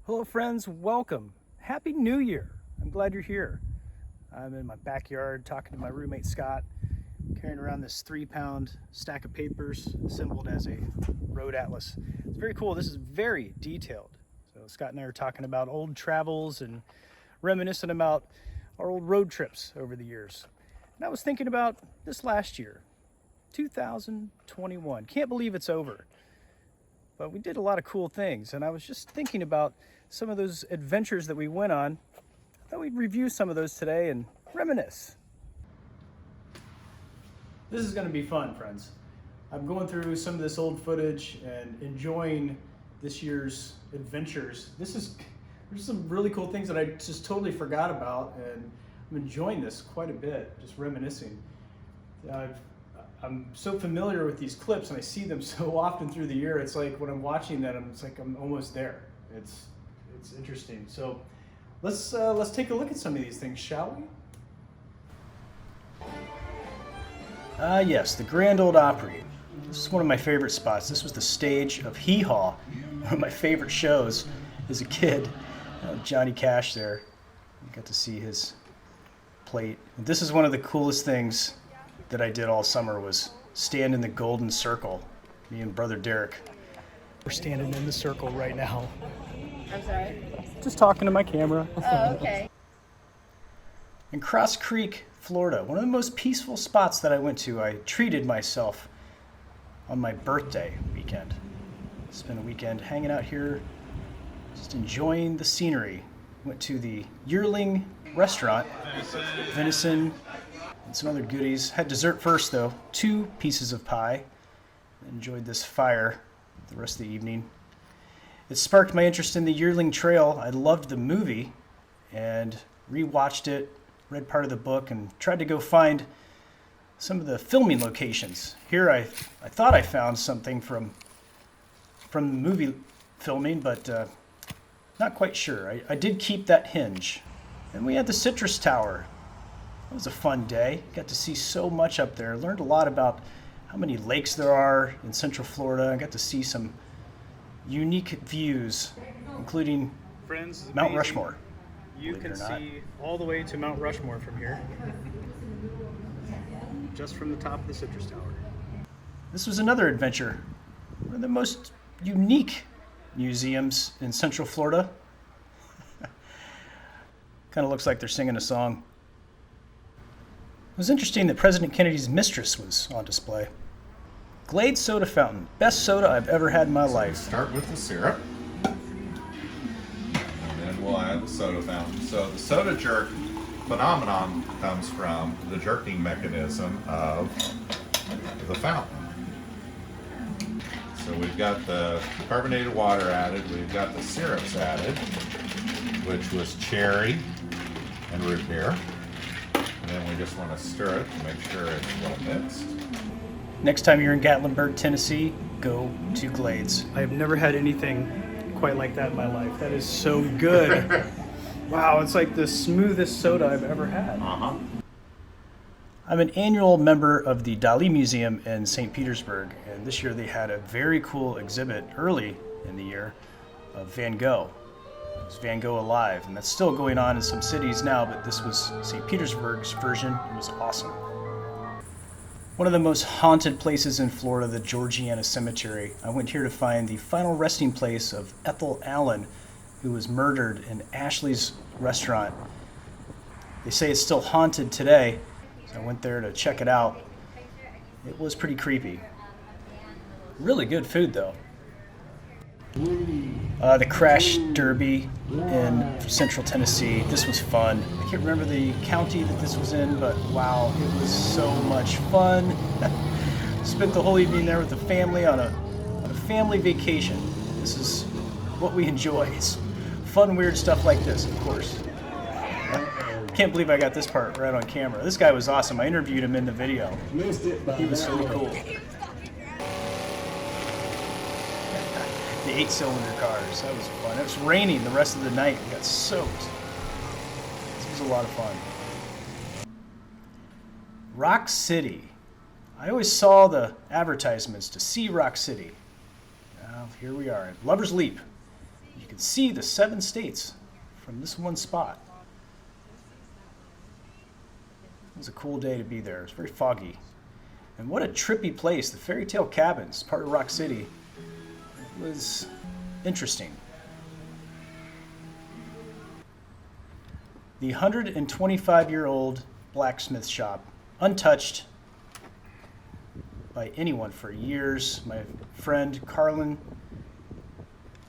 Hello friends, welcome. Happy New Year. I'm glad you're here. I'm in my backyard talking to my roommate Scott, carrying around this 3-pound stack of papers assembled as a road atlas. It's very cool. This is very detailed. So Scott and I are talking about old travels and reminiscing about our old road trips over the years. And I was thinking about this last year, 2021. Can't believe it's over. But we did a lot of cool things, and I was just thinking about some of those adventures that we went on. I thought we'd review some of those today and reminisce. This is going to be fun, friends. I'm going through some of this old footage and enjoying this year's adventures. There's some really cool things that I just totally forgot about, and I'm enjoying this quite a bit, just reminiscing. I'm so familiar with these clips, and I see them so often through the year. It's like when I'm watching them, it's like I'm almost there. It's interesting. So let's take a look at some of these things, shall we? Yes, the Grand Old Opry. This is one of my favorite spots. This was the stage of Hee Haw, one of my favorite shows as a kid. Johnny Cash there. You got to see his plate. This is one of the coolest things that I did all summer was stand in the golden circle, me and brother Derek. We're standing in the circle right now. I'm sorry? Just talking to my camera. Oh, okay. In Cross Creek, Florida, one of the most peaceful spots that I went to. I treated myself on my birthday weekend. Spent a weekend hanging out here, just enjoying the scenery. Went to the Yearling restaurant, venison, and some other goodies. Had dessert first though, 2 pieces of pie. Enjoyed this fire the rest of the evening. It sparked my interest in the Yearling Trail. I loved the movie and rewatched it, read part of the book, and tried to go find some of the filming locations. Here I thought I found something from the movie filming, but not quite sure. I did keep that hinge. And we had the Citrus Tower. It was a fun day. Got to see so much up there. Learned a lot about how many lakes there are in Central Florida. I got to see some unique views, including Friends, Mount Rushmore. You can see all the way to Mount Rushmore from here, just from the top of the Citrus Tower. This was another adventure. One of the most unique museums in Central Florida. Kind of looks like they're singing a song. It was interesting that President Kennedy's mistress was on display. Glade soda fountain. Best soda I've ever had in my life. Start with the syrup, and then we'll add the soda fountain. So the soda jerk phenomenon comes from the jerking mechanism of the fountain. So we've got the carbonated water added, we've got the syrups added, which was cherry and root beer. And then we just want to stir it to make sure it's well mixed. Next time you're in Gatlinburg, Tennessee, go to Glades. I have never had anything quite like that in my life. That is so good. Wow, it's like the smoothest soda I've ever had. Uh-huh. I'm an annual member of the Dali Museum in St. Petersburg, and this year they had a very cool exhibit early in the year of Van Gogh. It was Van Gogh Alive, and that's still going on in some cities now, but this was St. Petersburg's version. It was awesome. One of the most haunted places in Florida, the Georgiana Cemetery. I went here to find the final resting place of Ethel Allen, who was murdered in Ashley's restaurant. They say it's still haunted today, so I went there to check it out. It was pretty creepy. Really good food, though. The Crash Derby in Central Tennessee. This was fun. I can't remember the county that this was in, but wow, it was so much fun. Spent the whole evening there with the family on a family vacation. This is what we enjoy. It's fun, weird stuff like this, of course. Can't believe I got this part right on camera. This guy was awesome. I interviewed him in the video. He was so cool. The 8-cylinder cars. That was fun. It was raining the rest of the night. We got soaked. This was a lot of fun. Rock City. I always saw the advertisements to see Rock City. Now, here we are at Lover's Leap. You can see the 7 states from this one spot. It was a cool day to be there. It was very foggy. And what a trippy place. The Fairy Tale Cabins, part of Rock City. It was interesting. The 125-year-old blacksmith shop, untouched by anyone for years. My friend Carlin,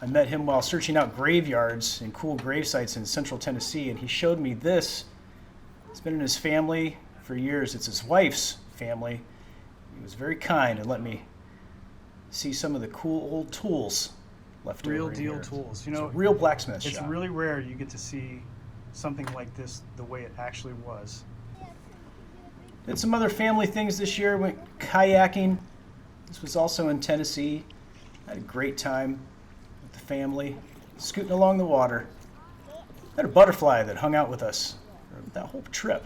I met him while searching out graveyards and cool grave sites in central Tennessee, and he showed me this. It's been in his family for years. It's his wife's family. He was very kind and let me see some of the cool old tools left over Real in deal here. tools. You It's know, a real blacksmith it's shop. really rare you get to see something like this the way it actually was. Did some other family things this year. Went kayaking. This was also in Tennessee. Had a great time with the family, scooting along the water. Had a butterfly that hung out with us for that whole trip.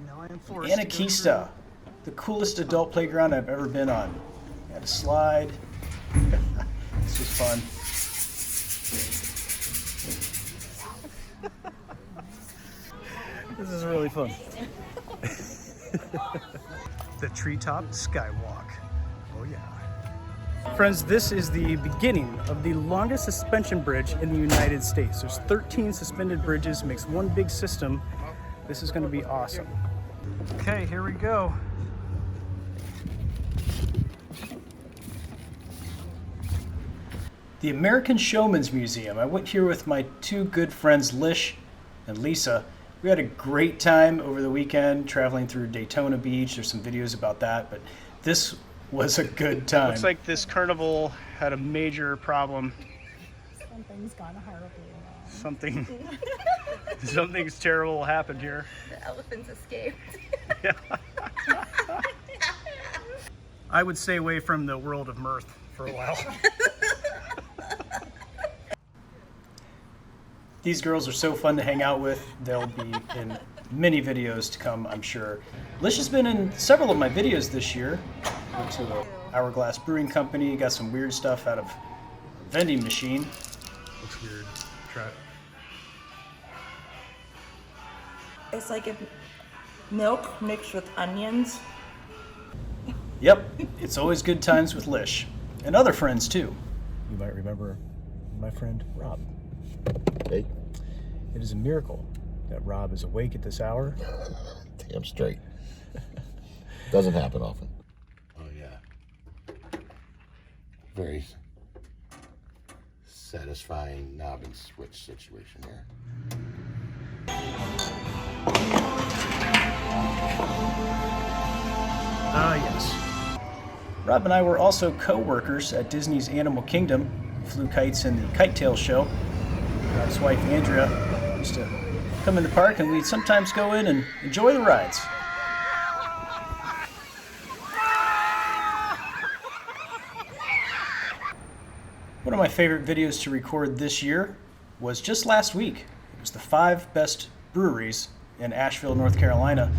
Now I am forced to go Anakista, the coolest adult playground I've ever been on. Had a slide. This was fun. This is really fun. The Treetop Skywalk. Oh yeah. Friends, this is the beginning of the longest suspension bridge in the United States. There's 13 suspended bridges, makes one big system. This is going to be awesome. Okay, here we go. The American Showmans Museum. I went here with my 2 good friends, Lish and Lisa. We had a great time over the weekend traveling through Daytona Beach. There's some videos about that, but this was a good time. Looks like this carnival had a major problem. Something's gone horribly wrong. Something's terrible happened here. The elephants escaped. I would stay away from the world of mirth for a while. These girls are so fun to hang out with. They'll be in many videos to come, I'm sure. Lish has been in several of my videos this year. Went to the Hourglass Brewing Company, got some weird stuff out of a vending machine. Looks weird. Try it. It's like if milk mixed with onions. Yep, it's always good times with Lish. And other friends too. You might remember my friend Rob. Hey, It is a miracle that Rob is awake at this hour. damn straight. Doesn't happen often. Oh yeah. Very satisfying knob and switch situation here. Ah, yes. Rob and I were also co-workers at Disney's Animal Kingdom. We flew kites in the Kite Tail show. Rob's wife, Andrea, used to come in the park, and we'd sometimes go in and enjoy the rides. One of my favorite videos to record this year was just last week. It was the 5 best breweries in Asheville, North Carolina.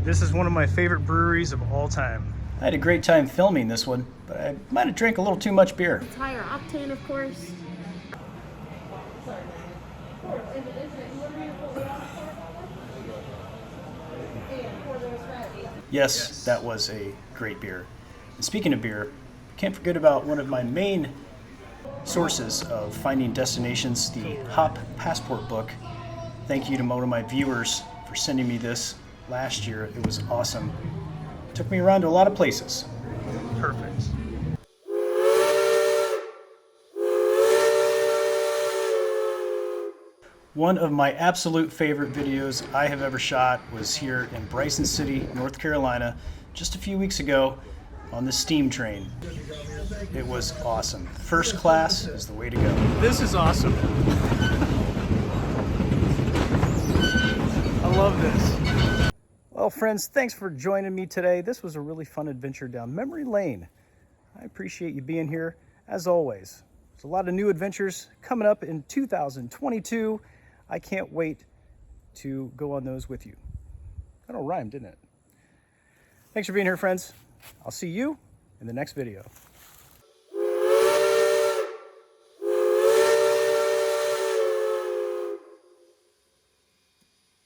This is one of my favorite breweries of all time. I had a great time filming this one, but I might have drank a little too much beer. It's higher octane, of course. Yes, that was a great beer. And speaking of beer, can't forget about one of my main sources of finding destinations, the Hop Passport book. Thank you to one of my viewers for sending me this last year. It was awesome. Took me around to a lot of places. Perfect. One of my absolute favorite videos I have ever shot was here in Bryson City, North Carolina, just a few weeks ago on the steam train. It was awesome. First class is the way to go. This is awesome. I love this. Well, friends, thanks for joining me today. This was a really fun adventure down memory lane. I appreciate you being here, as always. There's a lot of new adventures coming up in 2022. I can't wait to go on those with you. That all rhymed, didn't it? Thanks for being here, friends. I'll see you in the next video.